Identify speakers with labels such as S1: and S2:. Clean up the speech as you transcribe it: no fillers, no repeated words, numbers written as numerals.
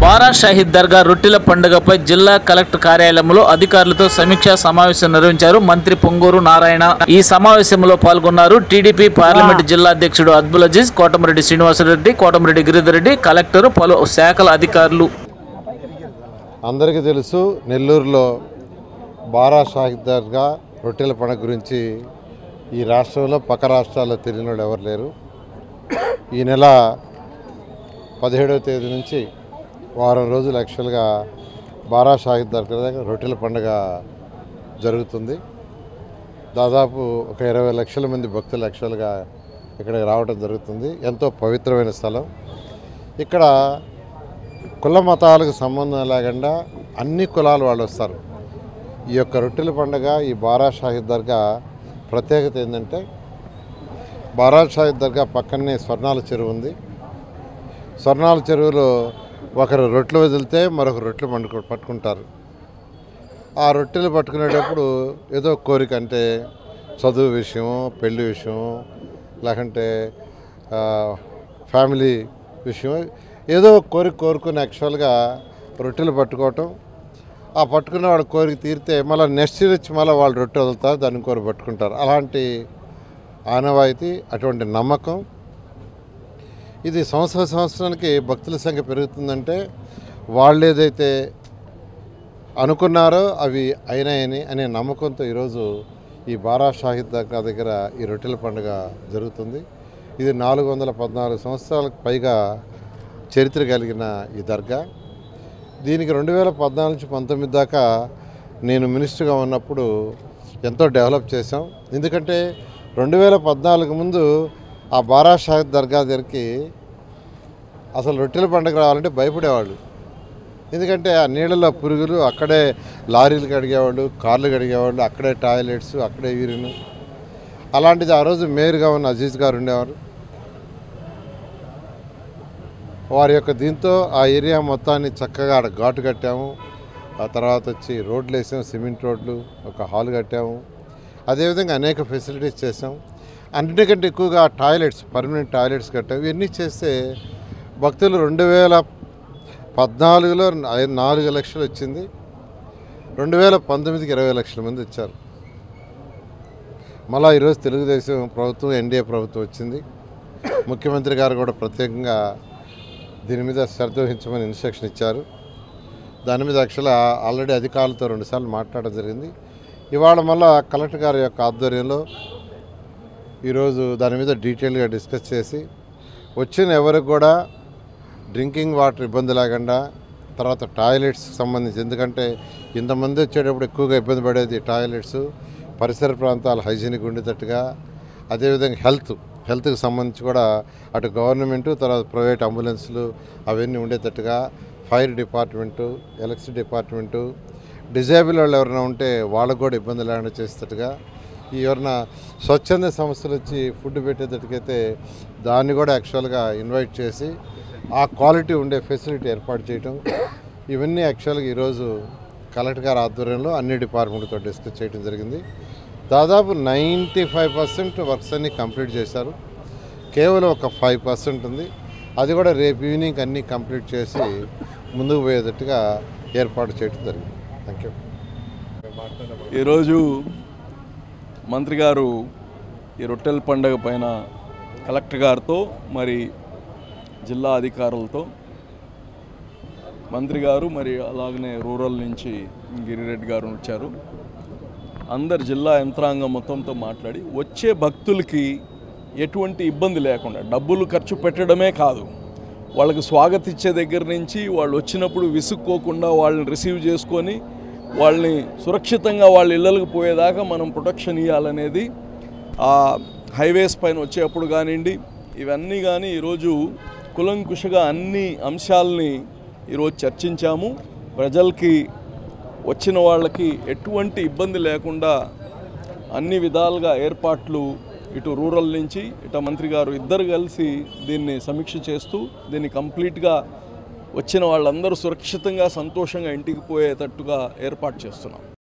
S1: బారా షాహీద్ దర్గా రొట్టెల పండుగపై జిల్లా కలెక్టర్ కార్యాలయంలో అధికారులతో సమీక్షా సమావేశం నిర్వహించారు మంత్రి పొంగూరు నారాయణ. ఈ సమావేశంలో పాల్గొన్నారు టీడీపీ పార్లమెంటు జిల్లా అధ్యక్షుడు అద్బుల్ అజీజ్, కోటమిరెడ్డి శ్రీనివాసరెడ్డి, కోటమిరెడ్డి గిరిధర్ రెడ్డి, కలెక్టర్, పలు శాఖల అధికారులు.
S2: అందరికీ తెలుసు, నెల్లూరులో బారా షాహీద్ దర్గా రొట్టెల పండుగ గురించి ఈ రాష్ట్రంలో పక్క రాష్ట్రాల్లో తిరిగిన వాళ్ళు ఎవరు లేరు. ఈ నెల 17వ తేదీ నుంచి వారం రోజులు యాక్చువల్గా బారా షాహీద్ దర్గా దగ్గర రొట్టెల పండుగ జరుగుతుంది. దాదాపు ఒక 20 లక్షల మంది భక్తులు యాక్చువల్గా ఇక్కడికి రావడం జరుగుతుంది. ఎంతో పవిత్రమైన స్థలం. ఇక్కడ కుల మతాలకు సంబంధం లేకుండా అన్ని కులాల వాళ్ళు వస్తారు. ఈ యొక్క రొట్టెల పండుగ, ఈ బారా షాహీద్ దర్గా ప్రత్యేకత ఏంటంటే, బారా షాహీద్ దర్గా పక్కనే స్వర్ణాల చెరువు ఉంది. స్వర్ణాల చెరువులో ఒకరు రొట్టెలు వదిలితే మరొక రొట్టెలు పట్టుకుంటారు. ఆ రొట్టెలు పట్టుకునేటప్పుడు ఏదో కోరిక, అంటే చదువు విషయం, పెళ్లి విషయం, లేకంటే ఫ్యామిలీ విషయం, ఏదో కోరుకుని యాక్చువల్గా రొట్టెలు పట్టుకోవటం. ఆ పట్టుకున్న వాళ్ళ కోరిక తీరితే మళ్ళీ నెక్స్ట్ వచ్చి మళ్ళీ వాళ్ళు రొట్టె వదులుతారు, దాన్ని కోరి పట్టుకుంటారు. అలాంటి ఆనవాయితీ, అటువంటి నమ్మకం. ఇది సంవత్సరానికి భక్తుల సంఖ్య పెరుగుతుందంటే వాళ్ళు ఏదైతే అనుకున్నారో అవి అయినాయని అనే నమ్మకంతో ఈరోజు ఈ బారా షాహీద్ దర్గా దగ్గర ఈ రొట్టెల పండుగ జరుగుతుంది. ఇది 414 సంవత్సరాలకు పైగా చరిత్ర కలిగిన ఈ దర్గా. దీనికి 2014 నుంచి 19 దాకా నేను మినిస్టర్గా ఉన్నప్పుడు ఎంతో డెవలప్ చేశాం. ఎందుకంటే 2014 ముందు ఆ బారా షాహీద్ దర్గా దగ్గరికి అసలు రొట్టెల పండుగ రావాలంటే భయపడేవాళ్ళు. ఎందుకంటే ఆ నీళ్ళలో పురుగులు, అక్కడే లారీలు కడిగేవాళ్ళు, కార్లు కడిగేవాళ్ళు, అక్కడే టాయిలెట్స్, అక్కడే యూరిన్. అలాంటిది ఆ రోజు మేయర్గా ఉన్న అజీజ్ గారు ఉండేవారు. వారి యొక్క దీంతో ఆ ఏరియా మొత్తాన్ని చక్కగా ఆడ ఘాటు కట్టాము. ఆ తర్వాత వచ్చి రోడ్లు వేసాము, సిమెంట్ రోడ్లు, ఒక హాల్ కట్టాము. అదేవిధంగా అనేక ఫెసిలిటీస్ చేసాం. అన్నిటికంటే ఎక్కువగా టాయిలెట్స్, పర్మనెంట్ టాయిలెట్స్ కట్టాము. ఇవన్నీ చేస్తే భక్తులు 2014లో 4 లక్షలు వచ్చింది. 2019కి 20 లక్షల మంది వచ్చారు. మళ్ళీ ఈరోజు తెలుగుదేశం ప్రభుత్వం, ఎన్డీఏ ప్రభుత్వం వచ్చింది. ముఖ్యమంత్రి గారు కూడా ప్రత్యేకంగా దీని మీద శ్రద్ధ వహించమని ఇన్స్ట్రక్షన్ ఇచ్చారు. దాని మీద యాక్చువల్గా ఆల్రెడీ అధికారులతో 2 సార్లు మాట్లాడడం జరిగింది. ఇవాళ మళ్ళీ కలెక్టర్ గారి యొక్క ఆధ్వర్యంలో ఈరోజు దాని మీద డీటెయిల్గా డిస్కస్ చేసి వచ్చిన ఎవరికి కూడా డ్రింకింగ్ వాటర్ ఇబ్బంది లేకుండా, తర్వాత టాయిలెట్స్ సంబంధించి, ఎందుకంటే ఇంతమంది వచ్చేటప్పుడు ఎక్కువగా ఇబ్బంది పడేది టాయిలెట్స్, పరిసర ప్రాంతాలు హైజీనిక్ ఉండేటట్టుగా, అదేవిధంగా హెల్త్కి సంబంధించి కూడా అటు గవర్నమెంటు, తర్వాత ప్రైవేట్ అంబులెన్స్లు అవన్నీ ఉండేటట్టుగా, fire department, electricity department, disable వాళ్ళు ఎవరైనా ఉంటే వాళ్ళకు కూడా ఇబ్బంది లేకుండా చేసేటట్టుగా, ఎవరైనా స్వచ్ఛంద సంస్థలు వచ్చి ఫుడ్ పెట్టేటట్టుకైతే దాన్ని కూడా యాక్చువల్గా ఇన్వైట్ చేసి ఆ క్వాలిటీ ఉండే ఫెసిలిటీ ఏర్పాటు చేయటం, ఇవన్నీ యాక్చువల్గా ఈరోజు కలెక్టర్ గారి ఆధ్వర్యంలో అన్ని డిపార్ట్మెంట్తో డిస్కస్ చేయడం జరిగింది. దాదాపు 95% వర్క్స్ అన్నీ కంప్లీట్ చేశారు. కేవలం ఒక 5% ఉంది. అది కూడా రేపు ఈవినింగ్ అన్నీ కంప్లీట్ చేసి ముందుకు పోయేటట్టుగా ఏర్పాటు చేయడం జరిగింది. Thank you.
S3: ఈరోజు మంత్రి గారు ఈ రొట్టెల పండుగ పైన కలెక్టర్ గారితో, మరి జిల్లా అధికారులతో, మంత్రి గారు, మరి అలాగనే రూరల్ నుంచి గిరిరెడ్డి గారు వచ్చారు. అందరు జిల్లా యంత్రాంగం మొత్తంతో మాట్లాడి వచ్చే భక్తులకి ఎటువంటి ఇబ్బంది లేకుండా, డబ్బులు ఖర్చు పెట్టడమే కాదు, వాళ్ళకి స్వాగతించే దగ్గర నుంచి వాళ్ళు వచ్చినప్పుడు విసుక్కోకుండా వాళ్ళని రిసీవ్ చేసుకొని వాళ్ళని సురక్షితంగా వాళ్ళ ఇళ్ళకి పోయేదాకా మనం ప్రొటెక్షన్ ఇవ్వాలనేది ఆ హైవేస్ పైన వచ్చేప్పుడు కానివ్వండి, ఇవన్నీ కానీ ఈరోజు కులంకుషగా అన్ని అంశాలని ఈరోజు చర్చించాము. ప్రజలకి, వచ్చిన వాళ్ళకి ఎటువంటి ఇబ్బంది లేకుండా అన్ని విధాలుగా ఏర్పాట్లు ఇటు రూరల్ నుంచి ఇటు మంత్రి గారు ఇద్దరు కలిసి దీన్ని సమీక్ష చేస్తూ దీన్ని కంప్లీట్గా వచ్చిన వాళ్ళందరూ సురక్షితంగా సంతోషంగా ఇంటికి పోయేటట్టుగా ఏర్పాటు చేస్తున్నాం.